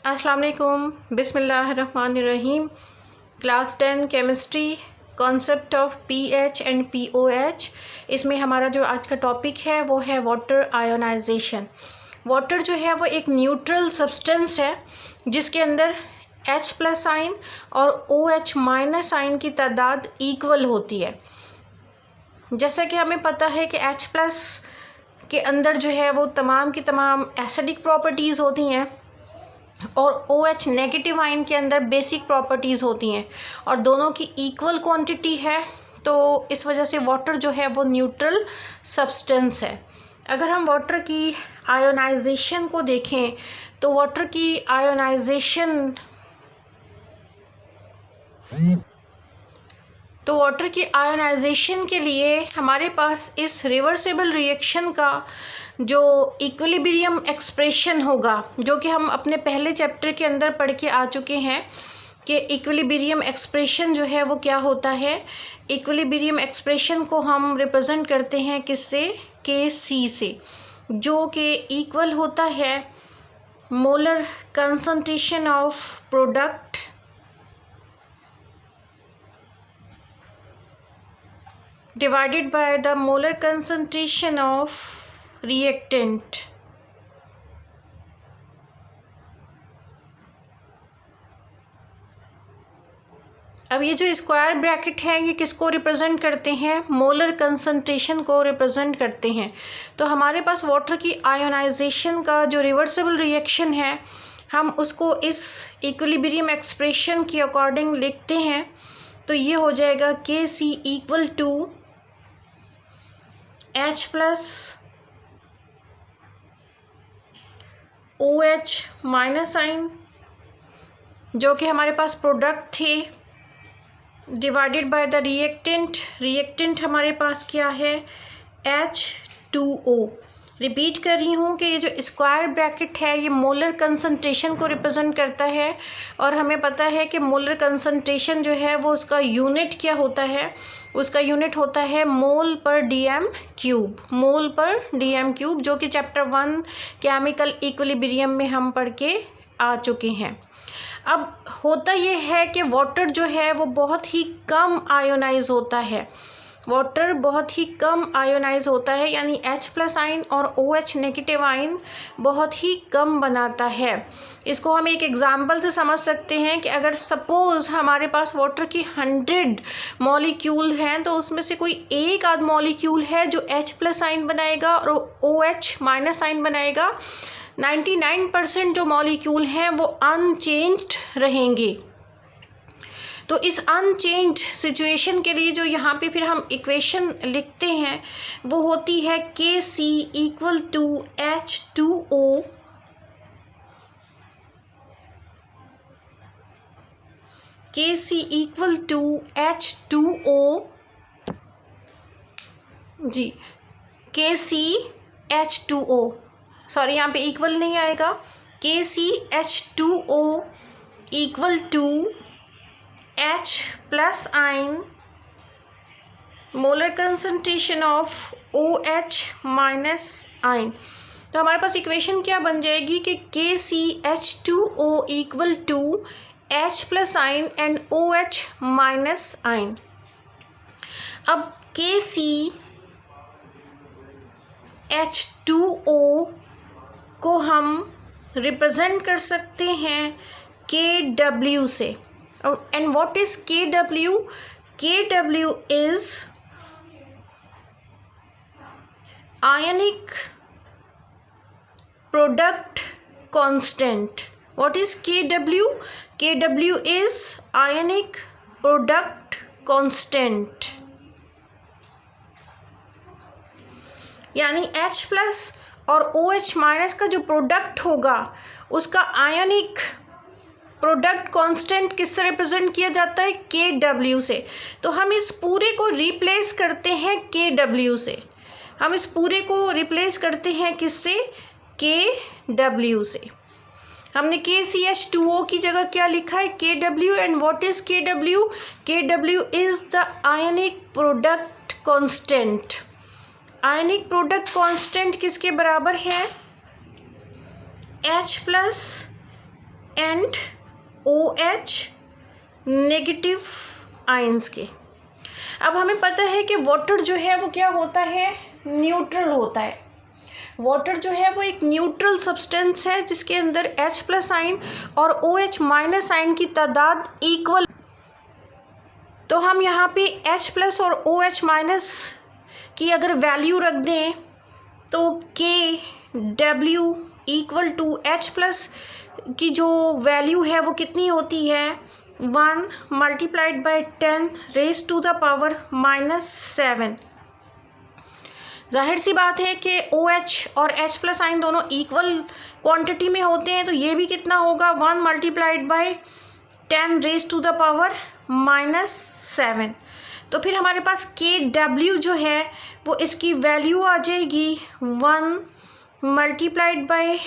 अस्सलाम वालेकुम। बिस्मिल्लाहिर्रहमानिर्रहीम। Class 10 chemistry, concept of pH and pOH. इसमें हमारा जो आज का टॉपिक है वो है वाटर आयोनाइजेशन। वाटर जो है वो एक न्यूट्रल सब्सटेंस है जिसके अंदर H+ आयन और OH- आयन की तादाद इक्वल होती है। जैसा कि हमें पता है कि H+ के अंदर जो है वो तमाम की तमाम एसिडिक प्रॉपर्टीज़ होती हैं और OH- आयन के अंदर बेसिक प्रॉपर्टीज़ होती हैं और दोनों की इक्वल क्वांटिटी है, तो इस वजह से वाटर जो है वो न्यूट्रल सब्सटेंस है। अगर हम वाटर की आयोनाइजेशन को देखें तो वाटर की आयोनाइजेशन के लिए हमारे पास इस रिवर्सिबल रिएक्शन का जो इक्विलिब्रियम एक्सप्रेशन होगा, जो कि हम अपने पहले चैप्टर के अंदर पढ़ के आ चुके हैं कि इक्विलिब्रियम एक्सप्रेशन जो है वो क्या होता है। इक्विलिब्रियम एक्सप्रेशन को हम रिप्रेजेंट करते हैं किससे, Kc से, जो कि इक्वल होता है molar concentration of product divided by the molar concentration of reactant। अब ये जो स्क्वायर ब्रैकेट है ये किसको रिप्रेजेंट करते हैं, मोलर कंसंट्रेशन को रिप्रेजेंट करते हैं। तो हमारे पास वाटर की आयोनाइजेशन का जो रिवर्सिबल रिएक्शन है हम उसको इस इक्विलिब्रियम एक्सप्रेशन के अकॉर्डिंग लिखते हैं। तो ये हो जाएगा Kc equal to H+ OH- ion जो कि हमारे पास प्रोडक्ट थे, डिवाइडेड बाय द रिएक्टेंट हमारे पास क्या है, H2O। रिपीट कर रही हूँ कि ये जो स्क्वायर ब्रैकेट है ये मोलर कंसंट्रेशन को रिप्रेजेंट करता है और हमें पता है कि मोलर कंसंट्रेशन जो है वो उसका यूनिट क्या होता है, उसका यूनिट होता है मोल पर DM क्यूब, जो कि चैप्टर 1 केमिकल इक्विलिब्रियम में हम पढ़ के आ चुके हैं। अब होता ये है कि वाटर जो है वो बहुत ही कम आयोनाइज होता है, वाटर बहुत ही कम आयोनाइज होता है, यानी H+ आयन और OH- आयन बहुत ही कम बनाता है। इसको हम एक एग्जांपल से समझ सकते हैं कि अगर सपोज़ हमारे पास वाटर की 100 मॉलिक्यूल हैं तो उसमें से कोई एक आध मॉलिक्यूल है जो H+ आयन बनाएगा और OH- आयन बनाएगा, 99% जो मॉलिक्यूल हैं वो अनचेंज्ड रहेंगे। तो इस अनचेंज्ड सिचुएशन के लिए जो यहाँ पे फिर हम इक्वेशन लिखते हैं वो होती है Kc equal to H2O Kc equal to H2O जी, Kc H2O, सॉरी यहाँ पे इक्वल नहीं आएगा, Kc H2O equal to H+ ion molar concentration of OH- ion. तो हमारे पास इक्वेशन क्या बन जाएगी कि Kc H2O equal to H+ ion and OH- ion. अब Kc H2O को हम रिप्रेजेंट कर सकते हैं Kw से। And what is Kw? Kw is ionic product constant. What is Kw? Kw is ionic product constant, यानी H+ और OH- का जो प्रोडक्ट होगा उसका आयनिक प्रोडक्ट कांस्टेंट किससे रिप्रेजेंट किया जाता है, Kw से। तो हम इस पूरे को रिप्लेस करते हैं Kw से, हम इस पूरे को रिप्लेस करते हैं किससे, Kw से। हमने KCH2O की जगह क्या लिखा है, Kw। And what is Kw? Kw is the ionic product constant. Ionic product constant किसके बराबर है, H+ and OH negative ions के। अब हमें पता है कि वाटर जो है वो क्या होता है, न्यूट्रल होता है। वाटर जो है वो एक न्यूट्रल सब्सटेंस है जिसके अंदर H+ आयन और OH- आयन की तादाद इक्वल। तो हम यहाँ पे H+ और OH- की अगर वैल्यू रख दें तो KW = H+ की जो वैल्यू है वो कितनी होती है, 1 × 10⁻⁻⁷। जाहिर सी बात है कि OH और H+ आयन दोनों इक्वल क्वांटिटी में होते हैं, तो ये भी कितना होगा, 1 × 10⁻⁷। तो फिर हमारे पास KW जो है वो इसकी वैल्यू आ जाएगी 1 ×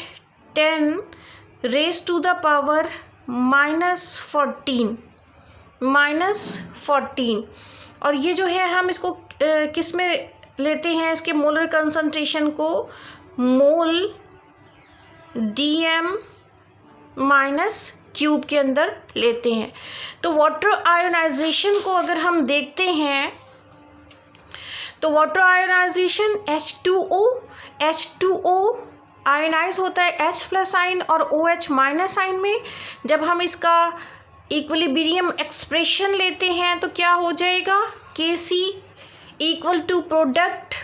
10⁻⁻14। और ये जो है हम इसको किस में लेते हैं, इसके मोलर कंसंट्रेशन को मोल DM-³ के अंदर लेते हैं। तो वाटर आयोनाइजेशन को अगर हम देखते हैं तो वाटर आयोनाइजेशन H2O आयोनाइज होता है H+ आयन और OH- आयन में। जब हम इसका इक्विलिब्रियम एक्सप्रेशन लेते हैं तो क्या हो जाएगा, Kc = product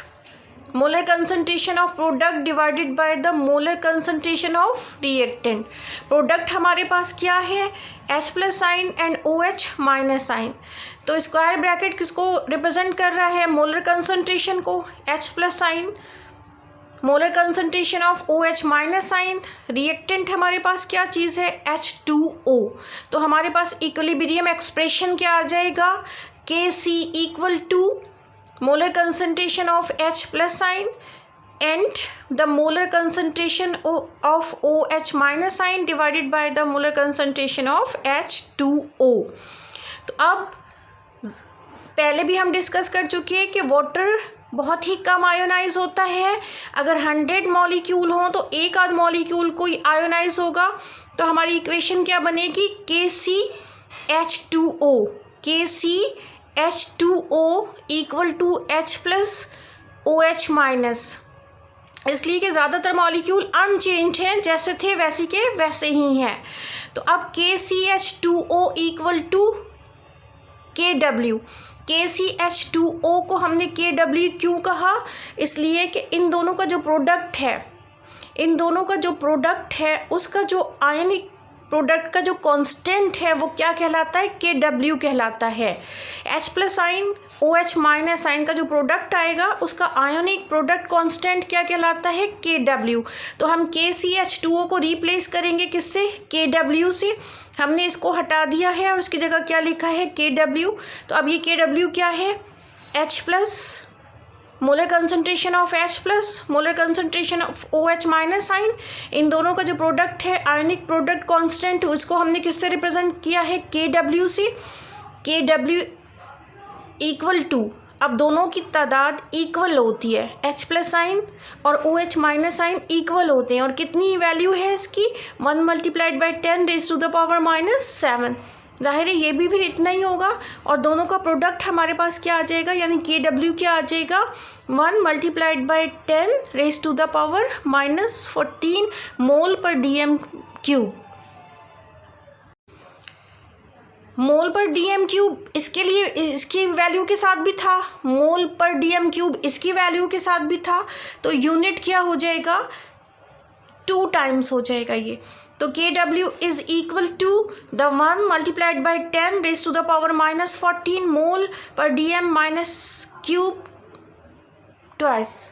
molar concentration of product divided by the molar concentration of reactant. Product हमारे पास क्या है, H+ ion and OH- ion. तो स्क्वायर ब्रैकेट किसको रिप्रेजेंट कर रहा है, मोलर कंसंट्रेशन को, H+ ion, molar concentration of OH- ion. Reactant हमारे पास क्या चीज़ है, H2O। तो हमारे पास इक्विलिब्रियम एक्सप्रेशन क्या आ जाएगा, Kc = molar concentration of H+ ion and the molar concentration of OH- ion divided by the molar concentration of H2O। तो अब पहले भी हम डिस्कस कर चुके हैं कि वाटर बहुत ही कम आयोनाइज होता है। अगर 100 मॉलिक्यूल हों तो एक आध मॉलिक्यूल कोई आयोनाइज होगा। तो हमारी इक्वेशन क्या बनेगी, KCH2O = H+ OH-। इसलिए कि ज़्यादातर मॉलिक्यूल अनचेंज हैं, जैसे थे वैसे के वैसे ही हैं। तो अब KCH2O = KW। KCH2O को हमने KW क्यों कहा, इसलिए कि इन दोनों का जो प्रोडक्ट है उसका जो आयनिक प्रोडक्ट का जो कांस्टेंट है वो क्या कहलाता है, KW कहलाता है। H+ आयन OH- आयन का जो प्रोडक्ट आएगा उसका आयोनिक प्रोडक्ट कांस्टेंट क्या कहलाता है, KW। तो हम KCH2O को रिप्लेस करेंगे किससे, KW से। हमने इसको हटा दिया है और उसकी जगह क्या लिखा है, KW। तो अब ये KW क्या है, H+, molar concentration of H+, molar concentration of OH- ion. इन दोनों का जो प्रोडक्ट है आयनिक प्रोडक्ट कांस्टेंट, उसको हमने किससे रिप्रेजेंट किया है, KW से। KW = अब दोनों की तादाद इक्वल होती है, H+ आयन और OH- आयन इक्वल होते हैं। और कितनी वैल्यू है इसकी, 1 × 10⁻⁷। जाहिर है ये भी फिर इतना ही होगा। और दोनों का प्रोडक्ट हमारे पास क्या आ जाएगा, यानी KW क्या आ जाएगा, 1 × 10⁻⁻14 mol/dm³। mol/dm³ इसके लिए इसकी वैल्यू के साथ भी था, mol/dm³ इसकी वैल्यू के साथ भी था। तो यूनिट क्या हो जाएगा, 2 टाइम्स हो जाएगा ये। तो KW = 1 × 10⁻⁻14 mol/dm³ ट्वाइस।